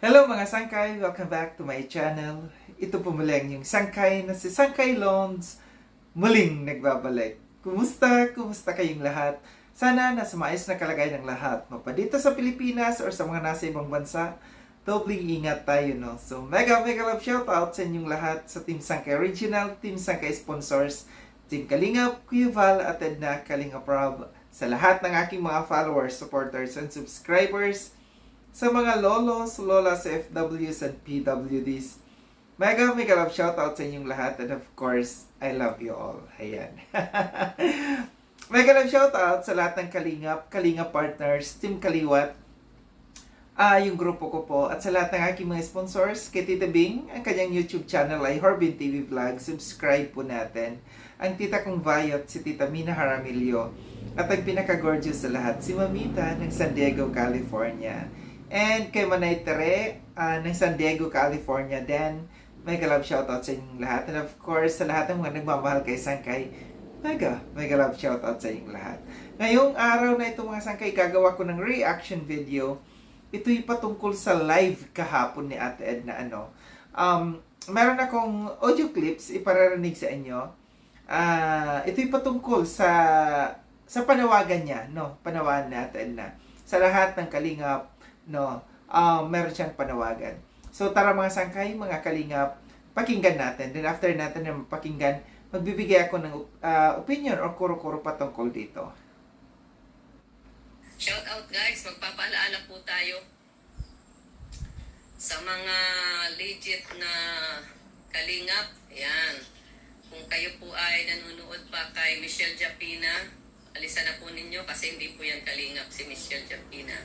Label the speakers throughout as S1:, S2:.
S1: Hello mga sangkay! Welcome back to my channel. Ito po muli ang yung sangkay na si Sangkay Loans muling nagbabalik. Kumusta? Kumusta kayong lahat? Sana nasa maayos na kalagayan ng lahat. Mapa dito sa Pilipinas or sa mga nasa ibang bansa, dobling ingat tayo, no? So, mega love shoutout sa inyong lahat sa Team Sangkay Original, Team Sangkay Sponsors, Team Kalingap, Kuya Val, at Edna Kalingap Rob, sa lahat ng aking mga followers, supporters, and subscribers, sa mga lolos, lolas, FWs, and PWDs. Mega love shoutout sa inyong lahat, and of course, I love you all. Ayan. Mega love shoutout sa lahat ng Kalingap partners, Team Kaliwat, yung grupo ko po, at sa lahat ng aking mga sponsors, kay Tita Bing, ang kanyang YouTube channel ay Horbin TV Vlog, subscribe po natin. Ang tita kong Vayot, si Tita Mina Jaramillo, at ang pinaka-gorgeous sa lahat, si Mamita ng San Diego, California. And kay Manay Tere ng San Diego, California din. Mega love shoutout sa inyong lahat. And of course, sa lahat ng mga nagmamahal kay Sangkay, mega love shoutout sa inyong lahat. Ngayong araw na ito mga Sangkay, gagawa ko ng reaction video. Ito'y patungkol sa live kahapon ni Ate Ed na meron akong audio clips ipararinig sa inyo. Ito'y patungkol sa panawagan niya, no? Panawagan ni Ate Ed na. Sa lahat ng Kalingap, no, meron siyang panawagan. So tara mga Sangkay, mga Kalingap, pakinggan natin. Then after natin na pakinggan, magbibigay ako ng opinion or kuro-kuro patungkol dito.
S2: Shout out guys, magpapaalaala po tayo sa mga legit na Kalingap. Yan. Kung kayo po ay nanonood pa kay Michelle Japina, alisan na po ninyo kasi hindi po yan Kalingap si Michelle Japina.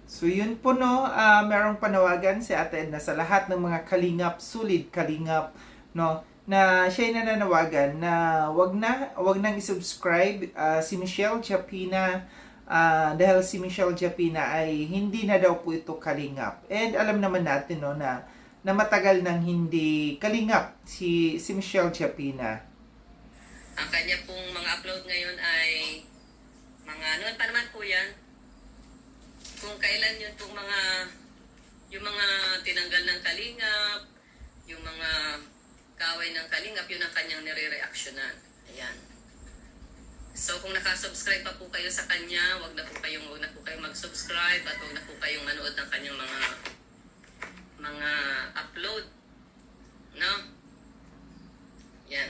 S1: So yun po no, merong panawagan si Ate Edna sa lahat ng mga Kalingap, solid Kalingap, no, na siya'y nananawagan na wag nang i-subscribe si Michelle Japina dahil si Michelle Japina ay hindi na daw po ito Kalingap. And alam naman natin no na matagal nang hindi Kalingap si Michelle Japina.
S2: Ang kanya pong mga upload ngayon ay mga noon pa naman po yan. Kung kailan yun pong yung mga tinanggal ng Kalingap, yung mga kaway ng Kalingap, yun ang kanyang nire-reactionan. Ayan. So kung nakasubscribe pa po kayo sa kanya, wag na po kayong mag-subscribe at wag na po kayong manood ng kanyang mga upload. No? Yan.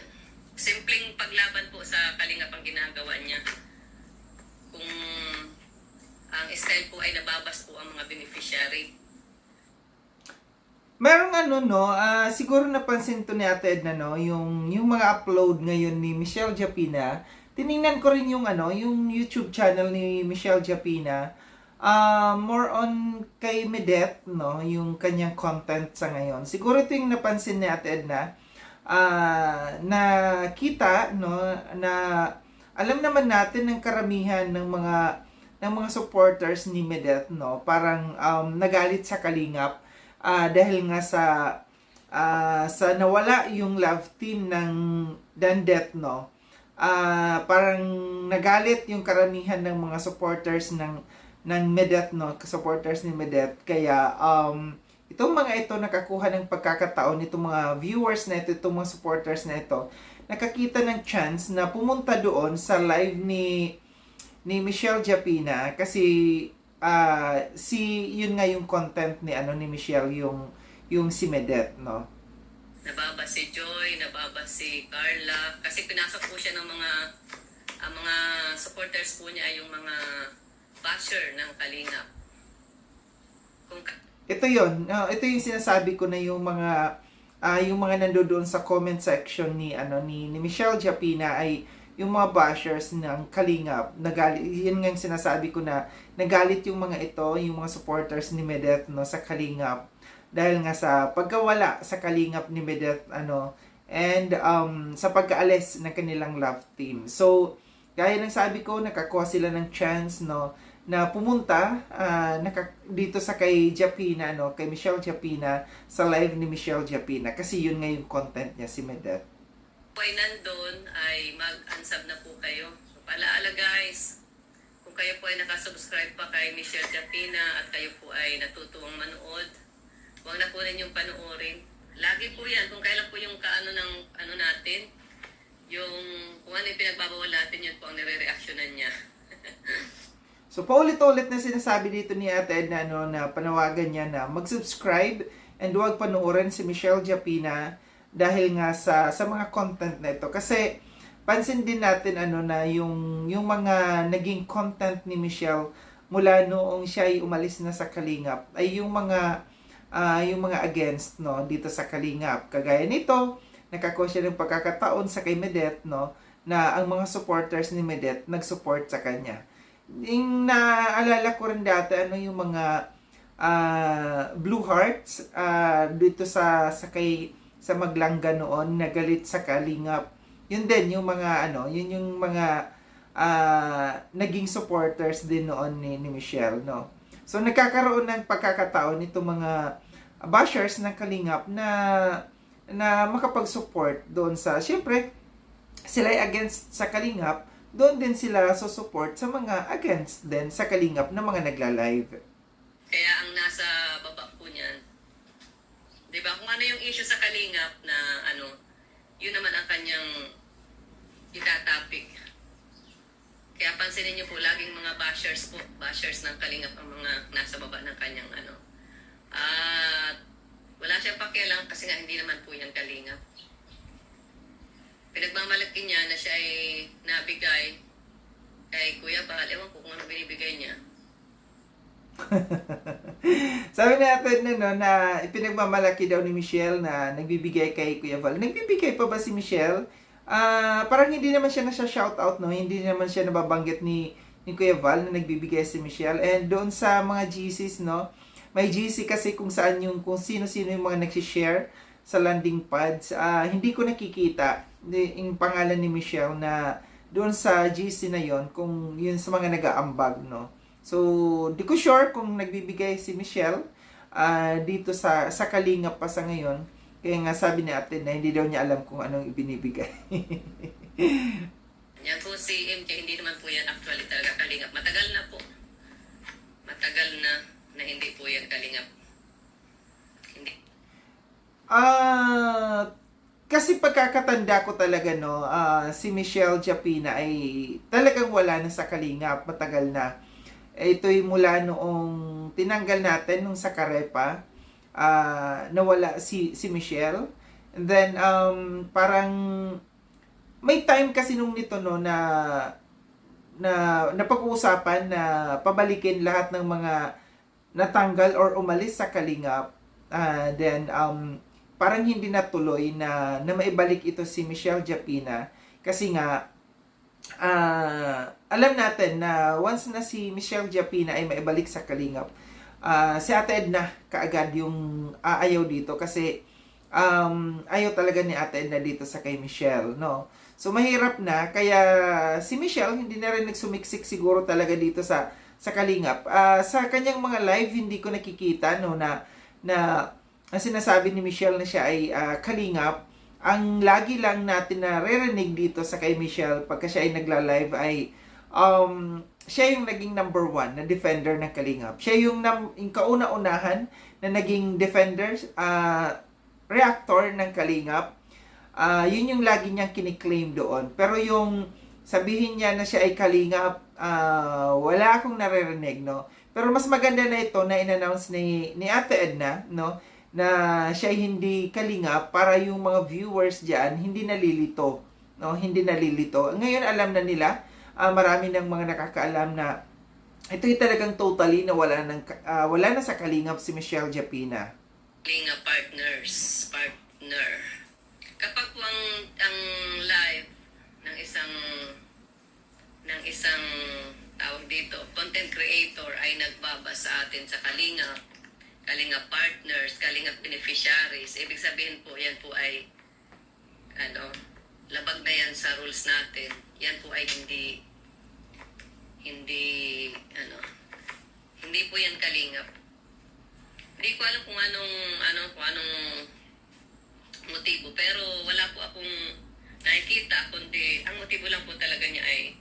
S2: Simpleng paglaban po sa Kalingap ang ginagawa niya. Kung ang style po ay nababas po ang mga beneficiary.
S1: Merong siguro napansin to ni Ate Edna, no, yung mga upload ngayon ni Michelle Japina. Tiningnan ko rin yung YouTube channel ni Michelle Japina. More on kay Medet, no, yung kanyang content sa ngayon. Siguro ito yung napansin ni Ate Edna. Na kita, no, na alam naman natin ng karamihan ng mga supporters ni Medet, no, parang nagalit sa Kalingap dahil nga sa nawala yung love team ng Dandet, no. Parang nagalit yung karamihan ng mga supporters ng Medet, no, supporters ni Medet. Kaya itong mga ito nakakuha ng pagkakataon, itong mga viewers na ito, itong mga supporters na ito, nakakita ng chance na pumunta doon sa live ni Michelle Japina kasi yun nga yung content ni Michelle, yung si Medet, no.
S2: Nababas si Joy, nababas si Carla kasi pinasok po siya ng mga supporters po niya ay yung mga basher ng Kalingap.
S1: Ito yun, ito yung sinasabi ko na yung mga nandoon sa comment section ni Michelle Japina ay yung mga bashers ng Kalingap. Nagalit, yun nga yung sinasabi ko na nagalit yung mga ito, yung mga supporters ni Medet, no, sa Kalingap dahil nga sa pagkawala sa Kalingap ni Medet, and sa pagkaalis ng kanilang love team. So gaya ng sabi ko, nakakuha sila ng chance, no, na pumunta dito sa kay Japina, no, kay Michelle Japina, sa live ni Michelle Japina kasi yun nga yung content niya, si Medet.
S2: Kung ay nandun, ay mag-unsub na po kayo. So, paalaala guys, kung kung kayo po ay nakasubscribe pa kay Michelle Japina at kayo po ay natutuwang manood, huwag na po ninyong panoorin. Lagi po yan, kung kailan po yung kaano ng ano natin, yung kung ano yung pinagbabawal natin, yun po ang nire-reactionan niya.
S1: So, paulit-ulit na sinasabi dito ni Ate Edna na panawagan niya na mag-subscribe and huwag panoorin si Michelle Japina dahil nga sa mga content na ito. Kasi, pansin din natin na yung mga naging content ni Michelle mula noong siya ay umalis na sa Kalingap ay yung mga against dito sa Kalingap. Kagaya nito, nakakuha siya ng pagkakataon sa kay Medet na ang mga supporters ni Medet nag-support sa kanya. Yung naalala ko rin dati yung mga Blue Hearts dito sa Maglangga noon na galit sa Kalingap. Yun din yung mga yun yung mga naging supporters din noon ni Michelle, no. So nagkakaroon ng pagkakataon itong mga bashers ng Kalingap na makapag-support doon sa, syempre sila ay against sa Kalingap, doon din sila support sa mga against din sa Kalingap na mga nagla-live.
S2: Kaya ang nasa baba po niyan, di ba, kung ano yung issue sa Kalingap na yun naman ang kanyang itatapik. Kaya pansinin niyo po, laging mga bashers ng Kalingap ang mga nasa baba ng kanyang At wala siyang pakialam kasi nga hindi naman po yan Kalingap. Pinagmamalaki niya na siya ay nabigay kay Kuya Val. Ewan ko kung ano binibigay niya.
S1: Sabi natin na ipinagmamalaki daw ni Michelle na nagbibigay kay Kuya Val. Nagbibigay pa ba si Michelle? Parang hindi naman siya shoutout, no? Hindi naman siya nababanggit ni Kuya Val na nagbibigay si Michelle. And doon sa mga GCs, no? May GC kasi kung sino-sino yung mga nagsishare sa landing pads. Hindi ko nakikita yung pangalan ni Michelle na doon sa GC na yon, kung yun sa mga nag-aambag, no. So di ko sure kung nagbibigay si Michelle dito sa Kalingap pa sa ngayon. Kaya nga sabi ni Ate na hindi daw niya alam kung anong ibinibigay.
S2: Yan po si MJ, hindi naman po yan actually talaga Kalingap. Matagal na po. Matagal na hindi po yan Kalingap. Hindi.
S1: Kasi pagkakatanda ko talaga, no, si Michelle Japina ay talagang wala na sa Kalingap, matagal na. Ito'y mula noong tinanggal natin nung sa Karepa, nawala si Michelle. And then parang may time kasi nung nito, no, na napag-uusapan na pabalikin lahat ng mga natanggal or umalis sa Kalingap. Then parang hindi natuloy na maibalik ito si Michelle Japina kasi nga alam natin na once na si Michelle Japina ay maibalik sa Kalingap, si Ate Edna kaagad yung aayaw dito kasi ayaw talaga ni Ate Edna dito sa kay Michelle, no. So mahirap na, kaya si Michelle hindi na rin nagsumiksik siguro talaga dito sa Kalingap. Sa kanyang mga live hindi ko nakikita, no, na ang sinasabi ni Michelle na siya ay Kalingap. Ang lagi lang natin na naririnig dito sa kay Michelle pagka siya ay nagla-live ay siya yung naging number 1 na defender ng Kalingap. Siya yung kauna-unahan na naging defender, reactor ng Kalingap. Yun yung lagi niyang kiniklaim doon. Pero yung sabihin niya na siya ay Kalingap, wala akong naririnig, no. Pero mas maganda na ito na in-announce ni Ate Edna, no, na siya hindi Kalingap para yung mga viewers diyan hindi nalilito, no, hindi nalilito. Ngayon alam na nila, marami ng mga nakakaalam na ito'y talagang totally na wala na sa Kalingap si Michelle Japina.
S2: Kalingap partner. Kapag po ang live ng isang tawag dito, content creator ay nagbaba sa atin sa Kalingap partners, Kalingap beneficiaries, ibig sabihin po, yan po ay labag na yan sa rules natin. Yan po ay hindi po yan Kalingap. Hindi ko alam kung anong motibo, pero wala po akong nakikita, kundi ang motibo lang po talaga niya ay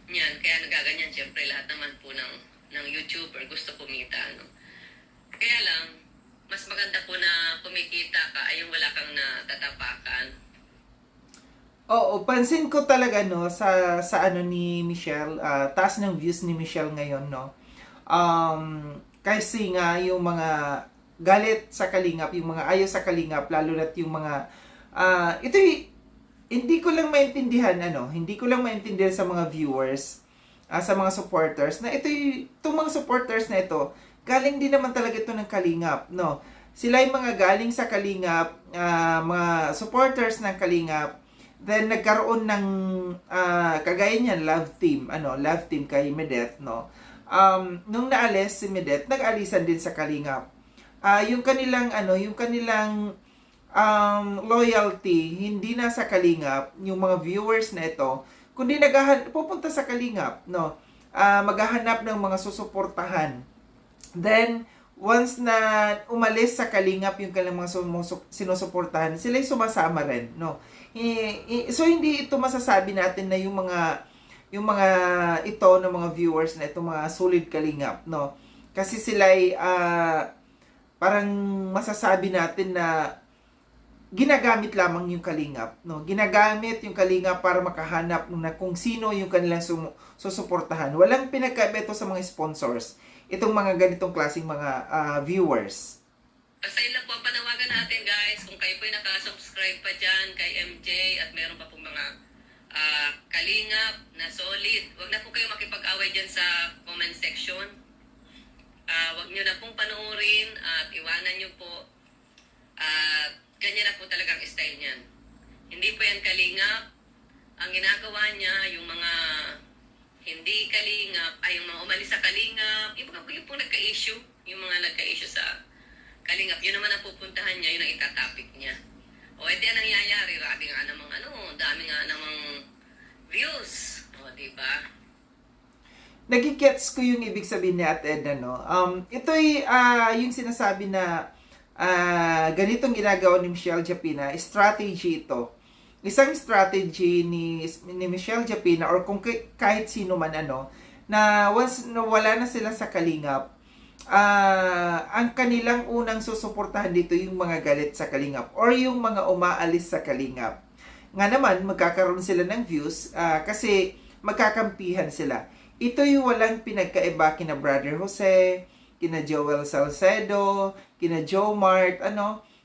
S2: Yan, kaya nagaganyan. Siyempre, lahat naman po ng YouTuber gusto kumita. No? Kaya lang, mas maganda po na kumikita ka ay yung wala kang natatapakan.
S1: Oo, pansin ko talaga no sa ano ni Michelle, taas ng views ni Michelle ngayon no. Kasi nga yung mga galit sa Kalingap, yung mga ayaw sa Kalingap, lalo na't yung mga hindi ko lang maintindihan hindi ko lang maintindihan sa mga viewers, sa mga supporters na itong mga supporters na ito, galing din naman talaga ito ng Kalingap, no. Sila yung mga galing sa Kalingap, mga supporters ng Kalingap. Then nagkaroon ng kagaya niyan love team kay Medeth no. Nung naalis si Medeth, nag-alisan din sa Kalingap. Yung kanilang loyalty hindi na sa Kalingap, yung mga viewers na ito, kundi pupunta sa Kalingap no. Maghahanap ng mga susuportahan. Then once na umalis sa Kalingap yung kanilang mga sinusuportahan, sila'y sumasama rin, no? So hindi ito masasabi natin na yung mga ito ng mga viewers na ito mga solid Kalingap, no? Kasi sila'y parang masasabi natin na ginagamit lamang yung Kalingap, no? Ginagamit yung Kalingap para makahanap na kung sino yung kanilang susuportahan. Walang pinagkaiba ito sa mga sponsors. Itong mga ganitong klaseng mga viewers.
S2: Basta yun lang po ang panawagan natin, guys. Kung kayo po nakasubscribe pa dyan kay MJ at meron pa pong mga Kalingap na solid, wag na po kayo makipag-away dyan sa comment section. Wag nyo na pong panoorin at iwanan nyo po. Ganyan na po talagang style niyan. Hindi po yan Kalingap. Ang ginagawa niya, yung mga hindi Kalingap, ay yung mga umalis sa Kalingap, yung pong nagka-issue, yung mga nagka-issue sa Kalingap, yun naman ang pupuntahan niya, yun ang itatapik niya. O, ito yan nangyayari, dami nga namang views. O, diba?
S1: Nagigets ko yung ibig sabihin ni Ate Edna, no? Ito'y yung sinasabi na ganitong ginagawa ni Michelle Japina, strategy ito. Isang strategy ni Michelle Japina or kung kahit sino man na once wala na sila sa Kalingap, ang kanilang unang susuportahan dito yung mga galit sa Kalingap or yung mga umaalis sa Kalingap. Nga naman, magkakaroon sila ng views kasi magkakampihan sila. Ito yung walang pinagkaiba kina Brother Jose, kina Joel Salcedo, kina Joe Mart,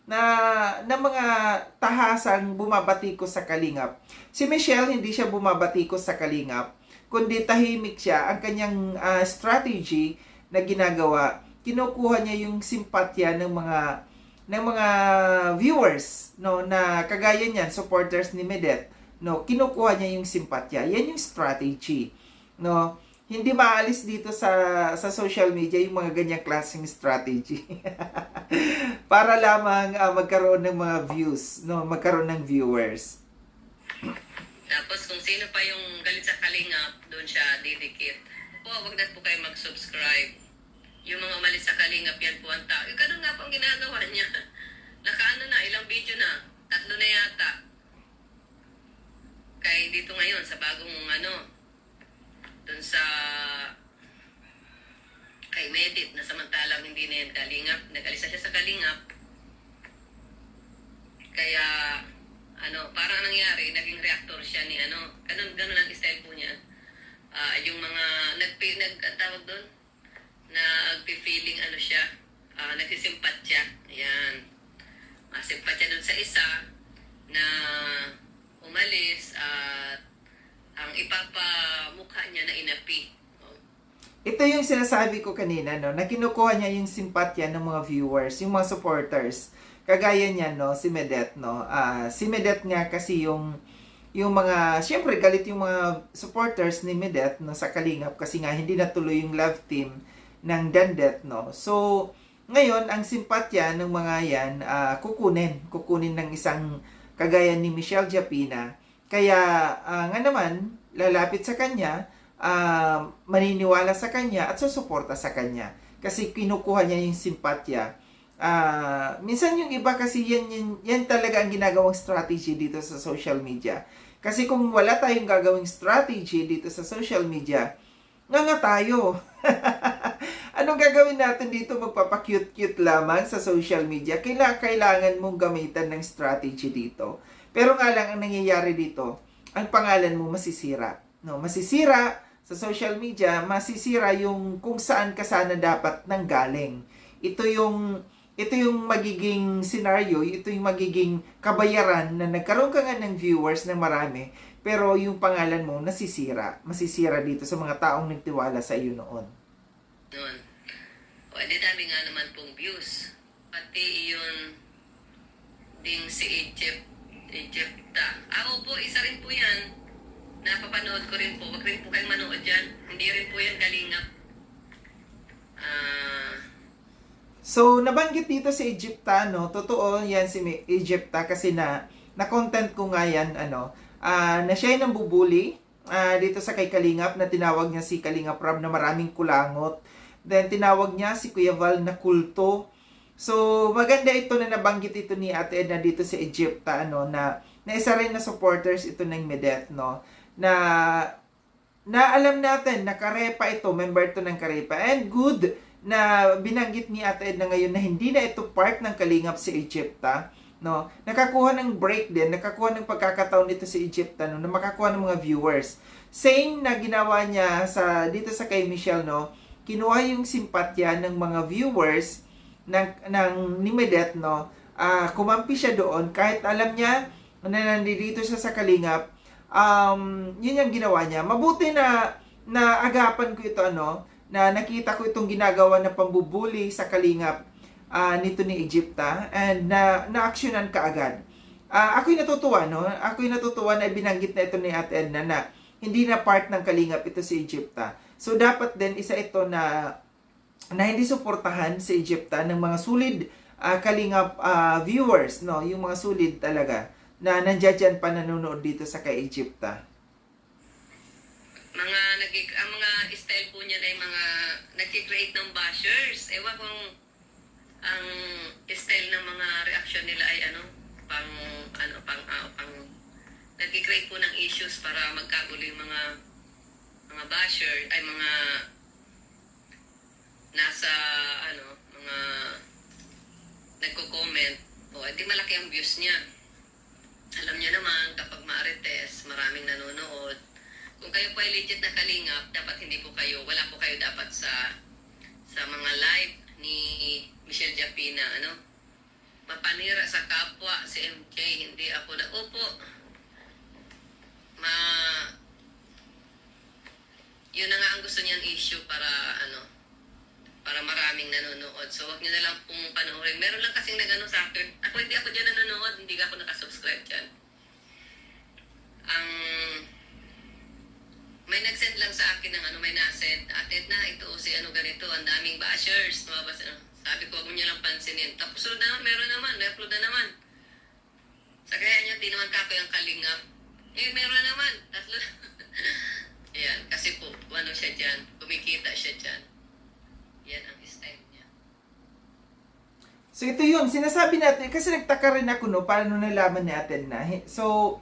S1: na mga tahasang bumabatikos sa Kalingap. Si Michelle, hindi siya bumabatikos sa Kalingap, kundi tahimik siya. Ang kanyang strategy na ginagawa, kinukuha niya yung simpatya ng mga viewers, no, na kagaya niyan, supporters ni Medeth, no, kinukuha niya yung simpatya. Yan yung strategy, no. Hindi maalis dito sa social media yung mga ganyang klaseng strategy. Para lamang magkaroon ng mga views, no, magkaroon ng viewers.
S2: Tapos kung sino pa yung galit sa Kalingap, doon siya didikit. Wag na po kayo mag-subscribe. Yung mga umalis sa Kalingap, yan po ang tao. Yung ganun nga po ang ginagawa niya. Ilang video na. 3 na yata. Kaya dito ngayon, sa bagong dun sa kay Medit, na samantalang hindi na yan Kalingap. Nag-alisa siya sa Kalingap. Kaya, parang nangyari, naging reactor siya ni ganun ang style po niya. Yung mga, tawag doon, nagpi-feeling siya, nagsisimpatya. Ayan. Simpatya doon sa isa na umalis at ang ipapamukha niya na inapi.
S1: Ito yung sinasabi ko kanina, no, na kinukuha niya yung simpatya ng mga viewers, yung mga supporters. Kagaya niya, no, si Medeth, no. Si Medeth nga kasi yung mga, syempre galit yung mga supporters ni Medeth, no, sa Kalingap kasi nga hindi natuloy yung love team ng Dandet, no. So, ngayon, ang simpatya ng mga yan, kukunin ng isang kagaya ni Michelle Japina. Kaya, nga naman, lalapit sa kanya, maniniwala sa kanya at susuporta sa kanya. Kasi kinukuha niya yung simpatya. Minsan yung iba kasi yan talaga ang ginagawang strategy dito sa social media. Kasi kung wala tayong gagawing strategy dito sa social media, nga tayo. Anong gagawin natin dito? Magpapakute-cute lamang sa social media? Kailangan mong gamitan ng strategy dito. Pero nga lang, ang nangyayari dito, ang pangalan mo masisira. No, masisira sa social media, masisira yung kung saan ka sana dapat nanggaling. Ito yung magiging scenario, ito yung magiging kabayaran na nagkaroon ka nga ng viewers ng marami, pero yung pangalan mo nasisira. Masisira dito sa mga taong nagtiwala sa iyo noon.
S2: Noon. O, edi dami nga naman pong views. Pati yun ding si Egypta. Opo, isa rin po yan. Napapanood ko rin po. Wag rin po kayong manood dyan. Hindi rin po yan kalingap.
S1: So, nabanggit dito si Egypta, no? Totoo yan si Egypta kasi na-content ko nga yan, na siya yung nambubuli dito sa kay Kalingap na tinawag niya si Kalingap Rab na maraming kulangot. Then, tinawag niya si Kuya Val na kulto. So, maganda ito na nabanggit ito ni Ate Edna dito sa Egypta, na isa rin na supporters ito ng Medet, no? Na alam natin na Karepa ito, member ito ng Karepa. And good na binanggit ni Ate Edna ngayon na hindi na ito part ng Kalingap si Egypta, no? Nakakuha ng break din, nakakuha ng pagkakataon dito si Egypta, no, na makakuha ng mga viewers. Same na ginawa niya dito sa kay Michelle, no? Kinuha yung simpatya ng mga viewers ng ni Medet, no? Kumampi siya doon kahit alam niya na nandito siya sa Kalingap. Yun yung ginawa niya. Mabuti na agapan ko ito, na nakita ko itong ginagawa na pambubuli sa Kalingap nito ni Egypta, and na-actionan ka agad. Ako'y natutuwa, no? Ako'y natutuwa na binanggit na ito ni Ate Edna na hindi na part ng Kalingap ito si Egypta. So, dapat din isa ito na hindi suportahan si Egypta ng mga sulid Kalingap viewers, no? Yung mga sulid talaga na nandiyan pa nanonood dito sa kay Egypta.
S2: Ang mga style po niyan ay mga nagki-create ng bashers. Ewan kung ang style ng mga reaction nila ay pang nagki-create po ng issues para magkagulo yung mga basher ay mga nasa mga nagko-comment. Edi malaki ang views niya. Alam niya naman kapag marites, maraming nanonood. Kung kayo po ay legit na Kalingap, dapat wala po kayo dapat sa mga live ni Michelle Japina, mapanira sa kapwa si MJ, hindi ako upo. Yun na nga ang gusto niyang issue para maraming nanonood. So, wag niyo na lang pong panoorin. Meron lang kasing sa akin. Hindi ako dyan nanonood, hindi ako nakasubscribe dyan. May nag-send lang sa akin ng may nasend. Ate Edna, ito si ganito, ang daming bashers. Sabi ko, huwag niyo lang pansinin. Tapos meron naman, na-upload na naman. Sa kaya niyo, di naman kako yung Kalingap. Meron naman. Tatlo. Ayan, kasi po, siya dyan, kumikita siya dyan. Yan ang style niya.
S1: So, ito yun. Sinasabi natin, kasi nagtaka rin ako, paano nalaman ni Ate Edna. So,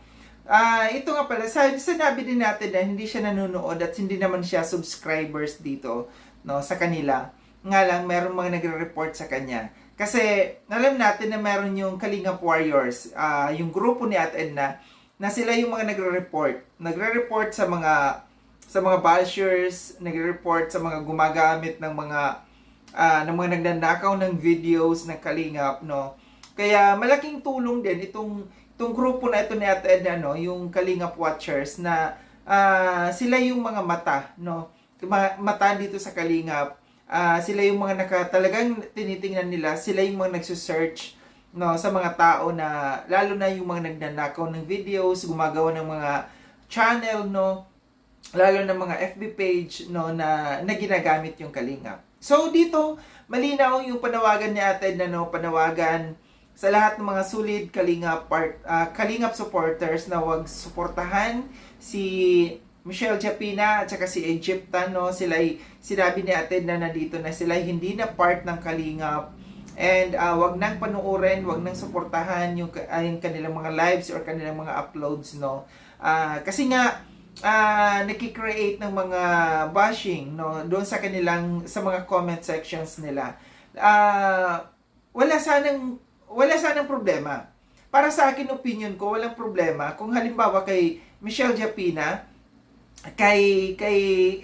S1: ito nga pala, sinabi din natin na hindi siya nanonood at hindi naman siya subscribers dito, sa kanila. Nga lang, meron mga nagre-report sa kanya. Kasi, alam natin na meron yung Kalingap Warriors, yung grupo ni Ate Edna, na sila yung mga nagre-report. Nagre-report sa mga bashers, nagre-report sa mga gumagamit ng mga nagnanakaw ng videos ng Kalingap, no? Kaya, malaking tulong din itong grupo na ito ni Ate Edna, yung Kalingap Watchers, na sila yung mga mata, mata dito sa Kalingap. Sila yung mga talagang tinitingnan nila, sila yung mga nagsusearch, sa mga tao na, lalo na yung mga nagnanakaw ng videos, gumagawa ng mga channel, lalo na mga FB page, na ginagamit yung Kalingap. So, dito, malinaw yung panawagan ni Ate Edna, panawagan sa lahat ng mga solid Kalingap supporters na wag suportahan si Michelle Japina at saka si Egypta, Sila sinabi ni Ate Edna na dito na sila hindi na part ng Kalingap. And wag nang panuorin, wag nang suportahan yung kanilang mga lives or kanilang mga uploads, no. Kasi nga naki-create ng mga bashing, no, doon sa mga comment sections nila. Wala sanang problema. Para sa akin, opinion ko, walang problema kung halimbawa kay Michelle Japina, kay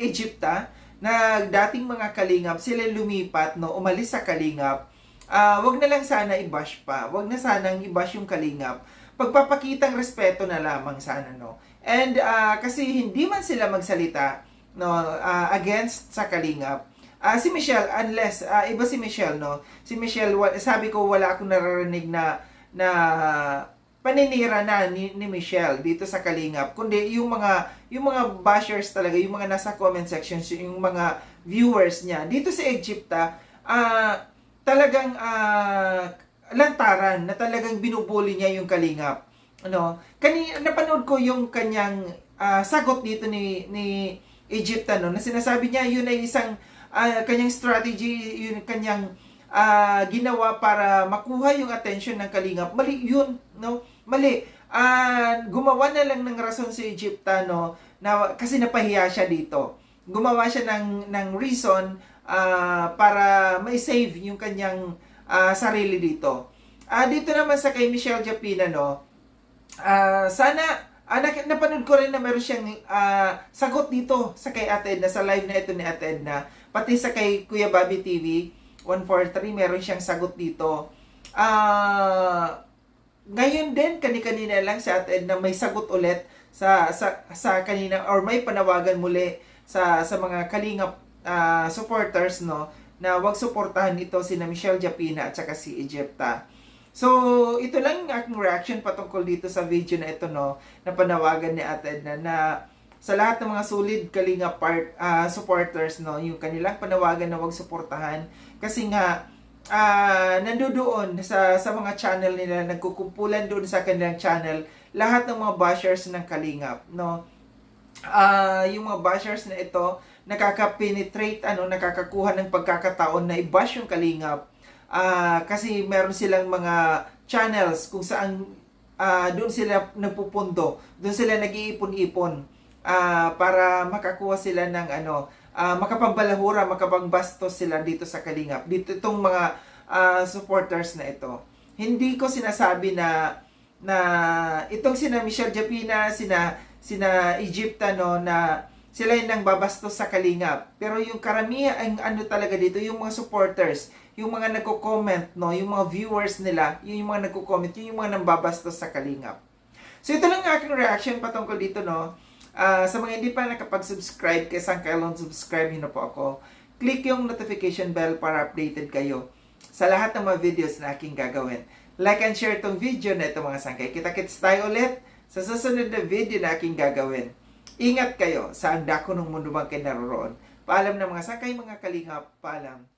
S1: Egypta, na dating mga kalingap, sila lumipat, no, umalis sa kalingap. Wag na lang sana i-bash pa. Wag na sanang i-bash yung kalingap. Pagpapakitang respeto na lamang sana, no. And kasi hindi man sila magsalita, no, against sa kalingap. Si Michelle, unless iba si Michelle, no. Si Michelle, sabi ko wala akong naririnig na paninira na ni Michelle dito sa kalingap, kundi yung mga bashers talaga, yung mga nasa comment sections, yung mga viewers niya dito sa Egypta, talagang lantaran na talagang binubuli niya yung kalingap, ano. Kanina napanood ko yung kanyang sagot dito ni Egypta, no, na sinasabi niya yun ay isang kanyang strategy, yun kanyang ginawa para makuha yung attention ng kalingap. Mali yun, no? Mali. Gumawa na lang ng rason si Egypta, no, na kasi napahiya siya dito. Gumawa siya ng reason para ma-save yung kanyang sarili dito. Dito naman sa kay Michelle Japina, no, sana napanood ko rin na meron siyang sagot dito sa kay Ate Edna, sa live na ito ni Ate Edna, pati sa kay Kuya Bobby TV 143, meron siyang sagot dito. Ngayon din, kanina lang si Ate Edna may sagot ulit sa kanina, or may panawagan muli sa mga kalingap supporters, no, na wag suportahan ito sina Michelle Japina at saka si Egypta. So, ito lang yung aking reaction patungkol dito sa video na ito, no, na panawagan ni Ate Edna na sa lahat ng mga solid kalingap supporters, no, yung kanilang panawagan na wag suportahan kasi nga nandoon sa mga channel nila, nagkukumpulan doon sa kanilang channel lahat ng mga bashers ng kalingap, no. Yung mga bashers na ito nakaka-penetrate, nakakakuha ng pagkakataon na i-bash yung kalingap, kasi meron silang mga channels kung saan doon sila nagpupundo, doon sila nag-iipon-ipon para makakuha sila ng makapagbalahura, makapangbastos sila dito sa kalingap. Dito itong mga supporters na ito. Hindi ko sinasabi na itong sina Michelle Japina, sina Egypta, no, na sila yung nang babastos sa kalingap. Pero yung karamihan, ang talaga dito, yung mga supporters, yung mga nagko-comment, no, yung mga viewers nila, yung mga nagko-comment, yung mga nang babastos sa kalingap. So ito lang ang aking reaction patungkol dito, no. Sa mga hindi pa nakapag-subscribe kay Sangkailon, subscribe nyo na po ako. Click yung notification bell para updated kayo sa lahat ng mga videos na aking gagawin. Like and share itong video na ito, mga sangkay. Kita-kits tayo ulit sa susunod na video na aking gagawin. Ingat kayo sa ang dako ng mundo bang kayo naroon. Paalam na mga sangkay, mga kalingap. Paalam.